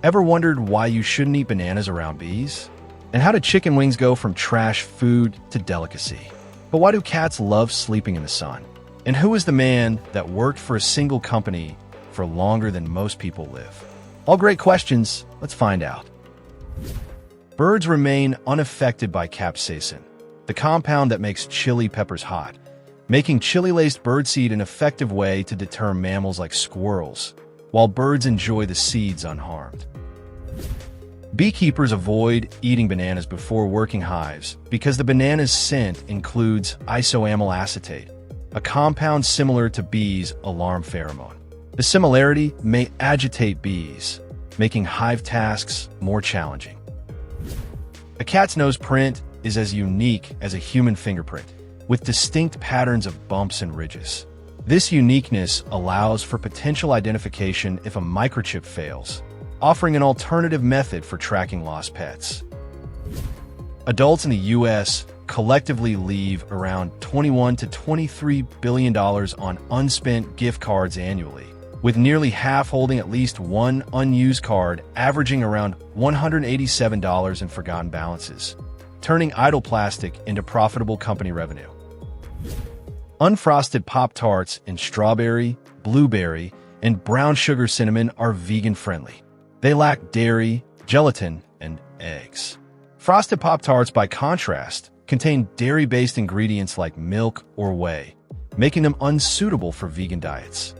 Ever wondered why you shouldn't eat bananas around bees? And how did chicken wings go from trash food to delicacy? But why do cats love sleeping in the sun? And who is the man that worked for a single company for longer than most people live? All great questions. Let's find out. Birds remain unaffected by capsaicin, the compound that makes chili peppers hot, making chili-laced birdseed an effective way to deter mammals like squirrels, while birds enjoy the seeds unharmed. Beekeepers avoid eating bananas before working hives because the banana's scent includes isoamyl acetate, a compound similar to bees' alarm pheromone. The similarity may agitate bees, making hive tasks more challenging. A cat's nose print is as unique as a human fingerprint, with distinct patterns of bumps and ridges. This uniqueness allows for potential identification if a microchip fails, offering an alternative method for tracking lost pets. Adults in the U.S. collectively leave around $21 to $23 billion on unspent gift cards annually, with nearly half holding at least one unused card, averaging around $187 in forgotten balances, turning idle plastic into profitable company revenue. Unfrosted Pop-Tarts in strawberry, blueberry, and brown sugar cinnamon are vegan-friendly. They lack dairy, gelatin, and eggs. Frosted Pop-Tarts, by contrast, contain dairy-based ingredients like milk or whey, making them unsuitable for vegan diets.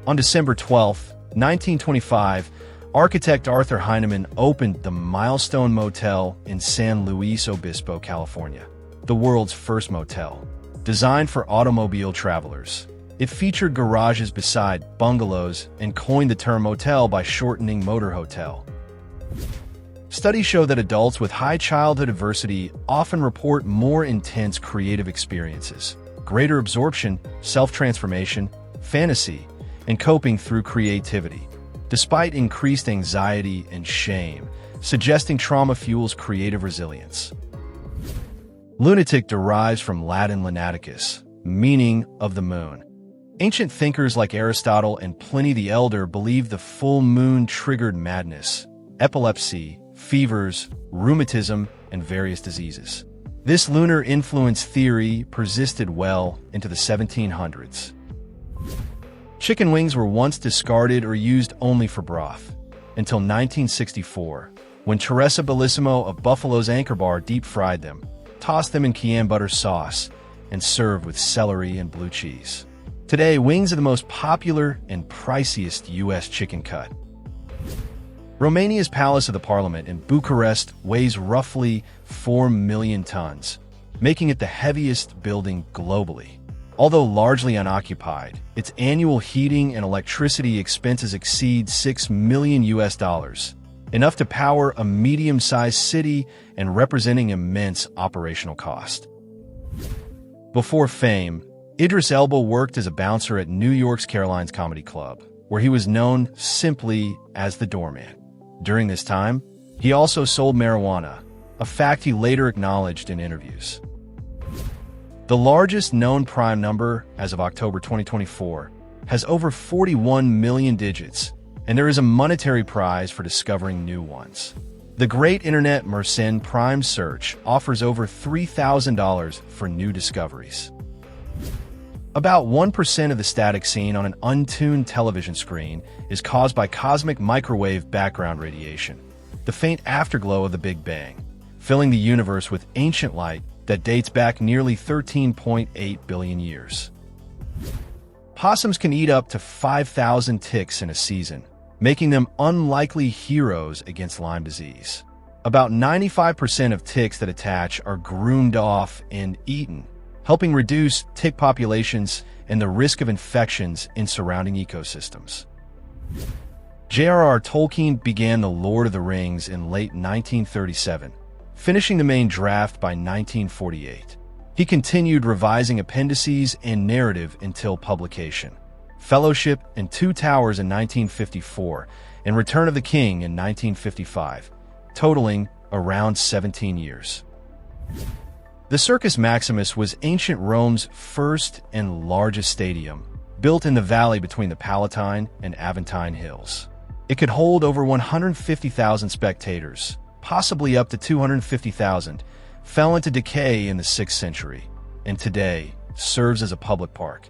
On December 12, 1925, architect Arthur Heinemann opened the Milestone Motel in San Luis Obispo, California, the world's first motel. Designed for automobile travelers, it featured garages beside bungalows and coined the term motel by shortening motor hotel. Studies show that adults with high childhood adversity often report more intense creative experiences, greater absorption, self-transformation, fantasy, and coping through creativity, despite increased anxiety and shame, suggesting trauma fuels creative resilience. Lunatic derives from Latin lunaticus, meaning of the moon. Ancient thinkers like Aristotle and Pliny the Elder believed the full moon triggered madness, epilepsy, fevers, rheumatism, and various diseases. This lunar influence theory persisted well into the 1700s. Chicken wings were once discarded or used only for broth, until 1964, when Teresa Bellissimo of Buffalo's Anchor Bar deep-fried them, tossed them in cayenne butter sauce, and served with celery and blue cheese. Today, wings are the most popular and priciest U.S. chicken cut. Romania's Palace of the Parliament in Bucharest weighs roughly 4 million tons, making it the heaviest building globally. Although largely unoccupied, its annual heating and electricity expenses exceed $6 million, enough to power a medium-sized city and representing immense operational cost. Before fame, Idris Elba worked as a bouncer at New York's Caroline's Comedy Club, where he was known simply as the doorman. During this time, he also sold marijuana, a fact he later acknowledged in interviews. The largest known prime number, as of October 2024, has over 41 million digits, and there is a monetary prize for discovering new ones. The Great Internet Mersenne Prime Search offers over $3,000 for new discoveries. About 1% of the static seen on an untuned television screen is caused by cosmic microwave background radiation, the faint afterglow of the Big Bang, filling the universe with ancient light that dates back nearly 13.8 billion years. Possums can eat up to 5,000 ticks in a season, making them unlikely heroes against Lyme disease. About 95% of ticks that attach are groomed off and eaten, helping reduce tick populations and the risk of infections in surrounding ecosystems. J.R.R. Tolkien began The Lord of the Rings in late 1937, finishing the main draft by 1948. He continued revising appendices and narrative until publication. Fellowship and Two Towers in 1954, and Return of the King in 1955, totaling around 17 years. The Circus Maximus was ancient Rome's first and largest stadium, built in the valley between the Palatine and Aventine Hills. It could hold over 150,000 spectators, possibly up to 250,000, fell into decay in the 6th century, and today serves as a public park.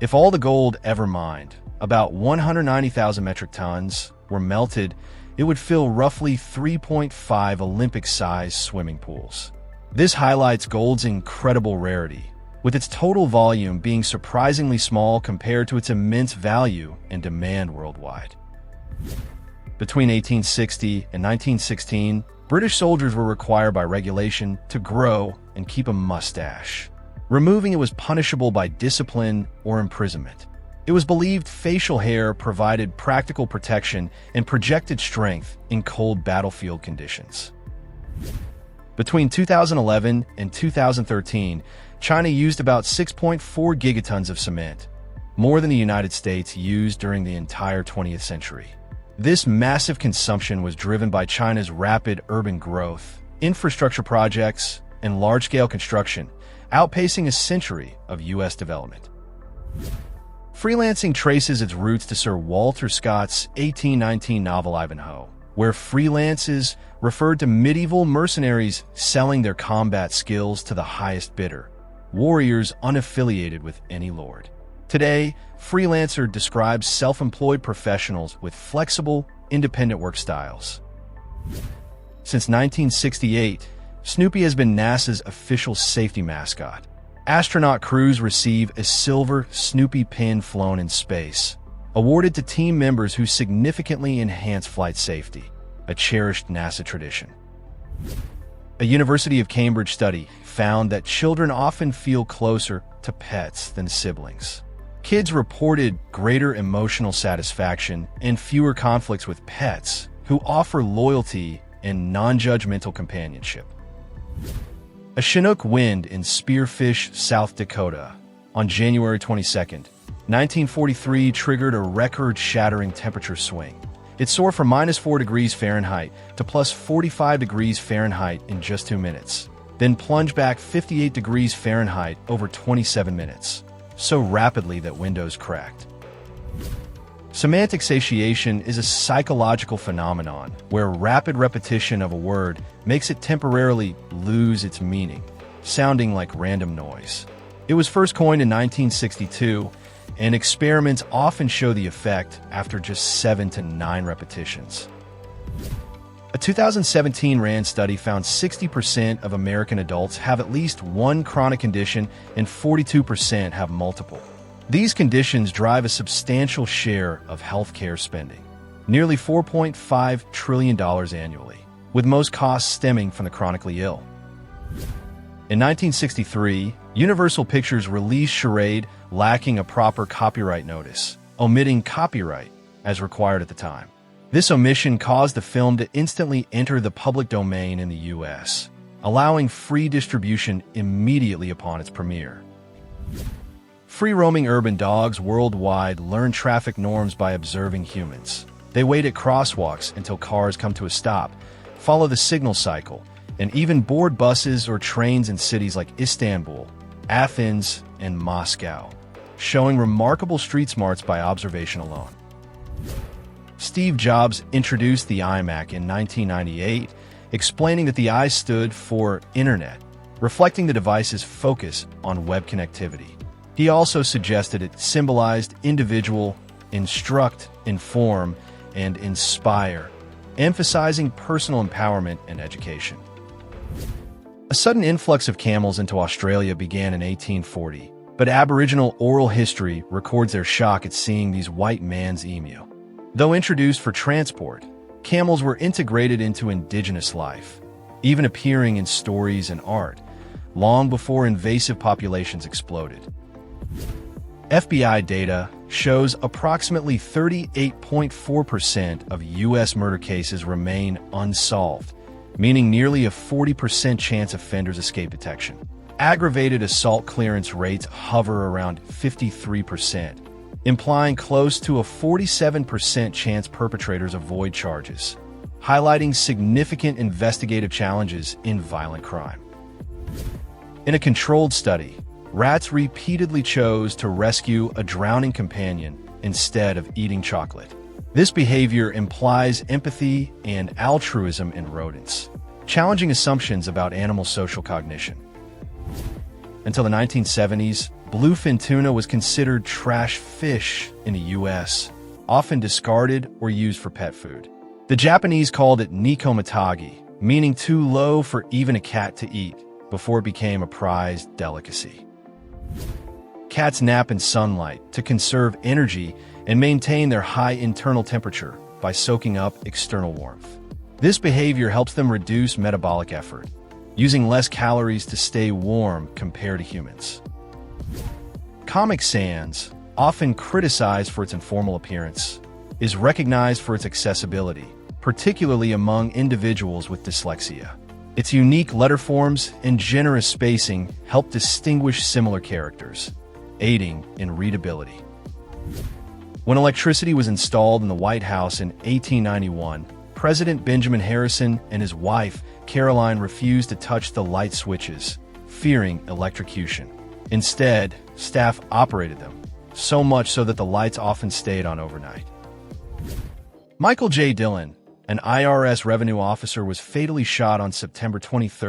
If all the gold ever mined, about 190,000 metric tons, were melted, it would fill roughly 3.5 Olympic-sized swimming pools. This highlights gold's incredible rarity, with its total volume being surprisingly small compared to its immense value and demand worldwide. Between 1860 and 1916, British soldiers were required by regulation to grow and keep a mustache. Removing it was punishable by discipline or imprisonment. It was believed facial hair provided practical protection and projected strength in cold battlefield conditions. Between 2011 and 2013, China used about 6.4 gigatons of cement, more than the United States used during the entire 20th century. This massive consumption was driven by China's rapid urban growth, infrastructure projects, and large-scale construction, outpacing a century of U.S. development. Freelancing traces its roots to Sir Walter Scott's 1819 novel Ivanhoe, where freelances referred to medieval mercenaries selling their combat skills to the highest bidder, warriors unaffiliated with any lord. Today, freelancer describes self-employed professionals with flexible, independent work styles. Since 1968, Snoopy has been NASA's official safety mascot. Astronaut crews receive a silver Snoopy pin flown in space, awarded to team members who significantly enhance flight safety, a cherished NASA tradition. A University of Cambridge study found that children often feel closer to pets than siblings. Kids reported greater emotional satisfaction and fewer conflicts with pets who offer loyalty and non-judgmental companionship. A Chinook wind in Spearfish, South Dakota, on January 22, 1943 triggered a record-shattering temperature swing. It soared from -4 degrees Fahrenheit to plus 45 degrees Fahrenheit in just 2 minutes, then plunged back 58 degrees Fahrenheit over 27 minutes, so rapidly that windows cracked. Semantic satiation is a psychological phenomenon where rapid repetition of a word makes it temporarily lose its meaning, sounding like random noise. It was first coined in 1962, and experiments often show the effect after just 7 to 9 repetitions. A 2017 RAND study found 60% of American adults have at least one chronic condition and 42% have multiple. These conditions drive a substantial share of healthcare spending, nearly $4.5 trillion annually, with most costs stemming from the chronically ill. In 1963, Universal Pictures released Charade lacking a proper copyright notice, omitting copyright as required at the time. This omission caused the film to instantly enter the public domain in the U.S., allowing free distribution immediately upon its premiere. Free-roaming urban dogs worldwide learn traffic norms by observing humans. They wait at crosswalks until cars come to a stop, follow the signal cycle, and even board buses or trains in cities like Istanbul, Athens, and Moscow, showing remarkable street smarts by observation alone. Steve Jobs introduced the iMac in 1998, explaining that the I stood for Internet, reflecting the device's focus on web connectivity. He also suggested it symbolized individual, instruct, inform, and inspire, emphasizing personal empowerment and education. A sudden influx of camels into Australia began in 1840, but Aboriginal oral history records their shock at seeing these white man's emu. Though introduced for transport, camels were integrated into indigenous life, even appearing in stories and art, long before invasive populations exploded. FBI data shows approximately 38.4% of U.S. murder cases remain unsolved, meaning nearly a 40% chance offenders escape detection. Aggravated assault clearance rates hover around 53%, implying close to a 47% chance perpetrators avoid charges, highlighting significant investigative challenges in violent crime. In a controlled study, rats repeatedly chose to rescue a drowning companion instead of eating chocolate. This behavior implies empathy and altruism in rodents, challenging assumptions about animal social cognition. Until the 1970s, bluefin tuna was considered trash fish in the U.S., often discarded or used for pet food. The Japanese called it nikomatagi, meaning too low for even a cat to eat, before it became a prized delicacy. Cats nap in sunlight to conserve energy and maintain their high internal temperature by soaking up external warmth. This behavior helps them reduce metabolic effort, using less calories to stay warm compared to humans. Comic Sans, often criticized for its informal appearance, is recognized for its accessibility, particularly among individuals with dyslexia. Its unique letter forms and generous spacing help distinguish similar characters, aiding in readability. When electricity was installed in the White House in 1891, President Benjamin Harrison and his wife, Caroline, refused to touch the light switches, fearing electrocution. Instead, staff operated them, so much so that the lights often stayed on overnight. Michael J. Dillon, an IRS revenue officer, was fatally shot on September 23,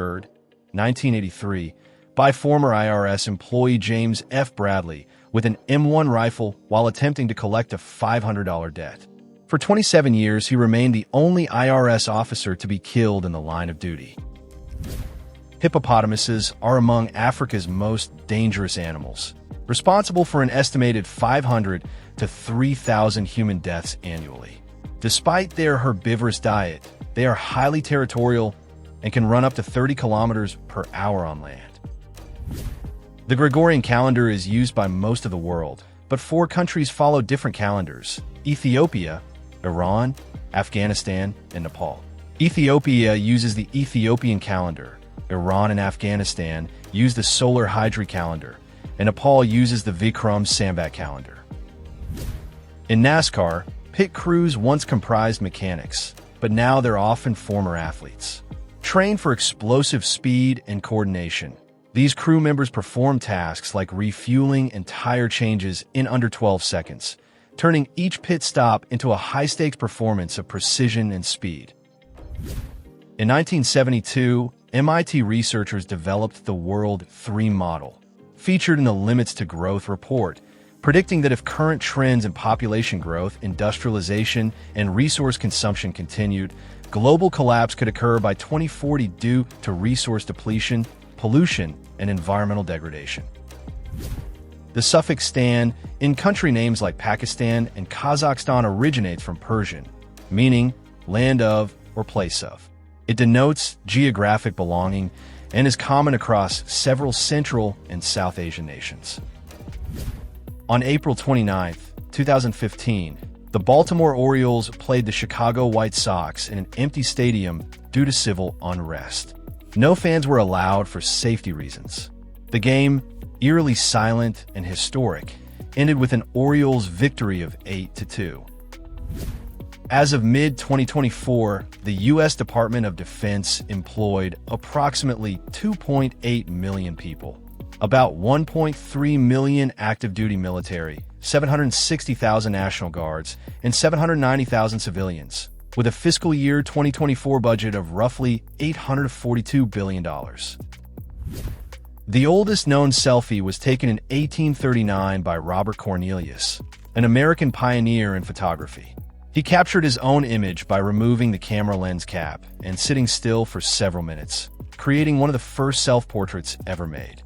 1983, by former IRS employee James F. Bradley with an M1 rifle while attempting to collect a $500 debt. For 27 years, he remained the only IRS officer to be killed in the line of duty. Hippopotamuses are among Africa's most dangerous animals, responsible for an estimated 500 to 3,000 human deaths annually. Despite their herbivorous diet, they are highly territorial and can run up to 30 kilometers per hour on land. The Gregorian calendar is used by most of the world, but 4 countries follow different calendars: Ethiopia, Iran, Afghanistan, and Nepal. Ethiopia uses the Ethiopian calendar, Iran and Afghanistan use the solar Hijri calendar, and Nepal uses the Vikram Sambat calendar. In NASCAR, pit crews once comprised mechanics, but now they're often former athletes. Trained for explosive speed and coordination, these crew members perform tasks like refueling and tire changes in under 12 seconds, turning each pit stop into a high-stakes performance of precision and speed. In 1972, MIT researchers developed the World 3 model, featured in the Limits to Growth report, predicting that if current trends in population growth, industrialization, and resource consumption continued, global collapse could occur by 2040 due to resource depletion, pollution, and environmental degradation. The suffix "stan" in country names like Pakistan and Kazakhstan originates from Persian, meaning land of or place of. It denotes geographic belonging and is common across several Central and South Asian nations. On April 29, 2015, the Baltimore Orioles played the Chicago White Sox in an empty stadium due to civil unrest. No fans were allowed for safety reasons. The game, eerily silent and historic, ended with an Orioles victory of 8-2. As of mid-2024, the U.S. Department of Defense employed approximately 2.8 million people, about 1.3 million active-duty military, 760,000 National Guards, and 790,000 civilians, with a fiscal year 2024 budget of roughly $842 billion. The oldest known selfie was taken in 1839 by Robert Cornelius, an American pioneer in photography. He captured his own image by removing the camera lens cap and sitting still for several minutes, creating one of the first self-portraits ever made.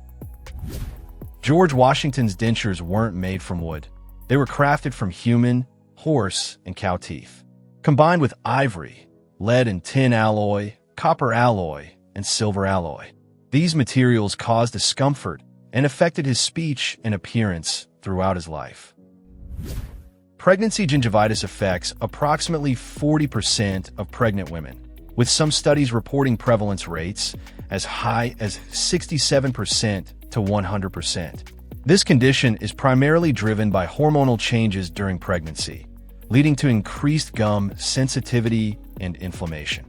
George Washington's dentures weren't made from wood. They were crafted from human, horse, and cow teeth, combined with ivory, lead and tin alloy, copper alloy, and silver alloy. These materials caused discomfort and affected his speech and appearance throughout his life. Pregnancy gingivitis affects approximately 40% of pregnant women, with some studies reporting prevalence rates as high as 67% to 100%. This condition is primarily driven by hormonal changes during pregnancy, leading to increased gum sensitivity and inflammation.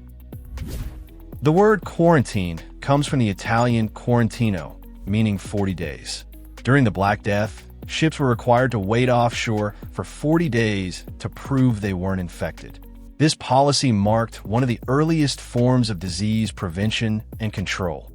The word quarantine comes from the Italian quarantino, meaning 40 days. During the Black Death, ships were required to wait offshore for 40 days to prove they weren't infected. This policy marked one of the earliest forms of disease prevention and control.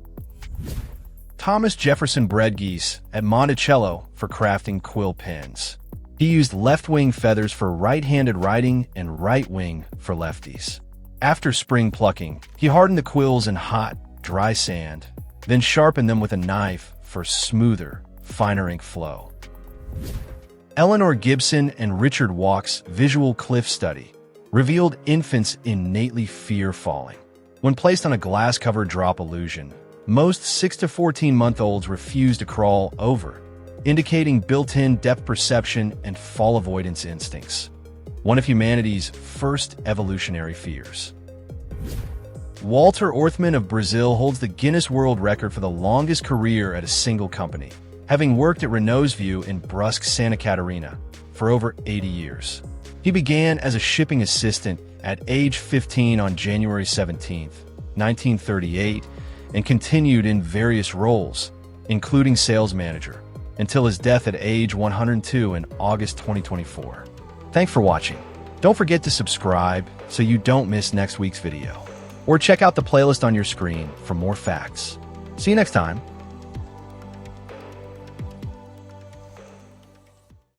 Thomas Jefferson bred geese at Monticello for crafting quill pens. He used left-wing feathers for right-handed writing and right wing for lefties. After spring plucking, he hardened the quills in hot, dry sand, then sharpened them with a knife for smoother, finer ink flow. Eleanor Gibson and Richard Walk's visual cliff study revealed infants innately fear falling. When placed on a glass-covered drop illusion, most 6 to 14-month-olds refuse to crawl over, indicating built-in depth perception and fall avoidance instincts, one of humanity's first evolutionary fears. Walter Orthman of Brazil holds the Guinness World Record for the longest career at a single company, having worked at Renault's View in Brusque, Santa Catarina, for over 80 years. He began as a shipping assistant at age 15 on January 17, 1938, and continued in various roles, including sales manager, until his death at age 102 in August 2024. Thanks for watching. Don't forget to subscribe so you don't miss next week's video. Or check out the playlist on your screen for more facts. See you next time.